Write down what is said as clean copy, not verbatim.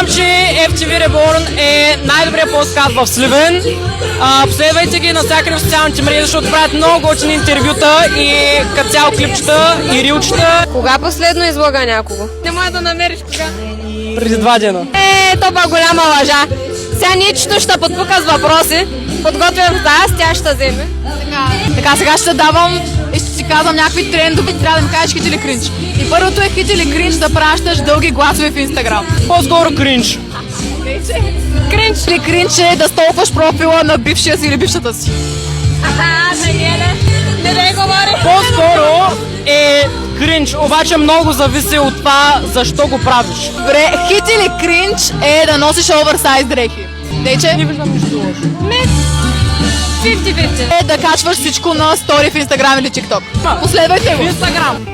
знам, че FTV Reborn е най-добрият подкаст в Сливен. Последвайте ги навсякъде в социалните мрежи, защото правят много готини интервюта и като цяло клипчета и рилчета. Кога последно излага някого? Не може да намериш кога. Преди 2 дена. То па голяма лъжа. Сега ничето ще подпука с въпроси. Подготвям тази, тя ще вземе. Така, сега ще давам и ще си казвам някакви трендови, трябва да ми кажеш хит или кринч. И първото е хит или кринч да пращаш дълги гласове в Инстаграм. По-скоро кринч. Кринч или кринч е да столпваш профила на бившия си или бившата си. Не говори. По-скоро е кринч, обаче много зависи от това защо го правиш. Добре, хит или кринч е да носиш оверсайз дрехи. Дейче? Не виждам нищо лошо. 50-50. Е да качваш всичко на стори в Инстаграм или ТикТок. Последвайте го. Инстаграм.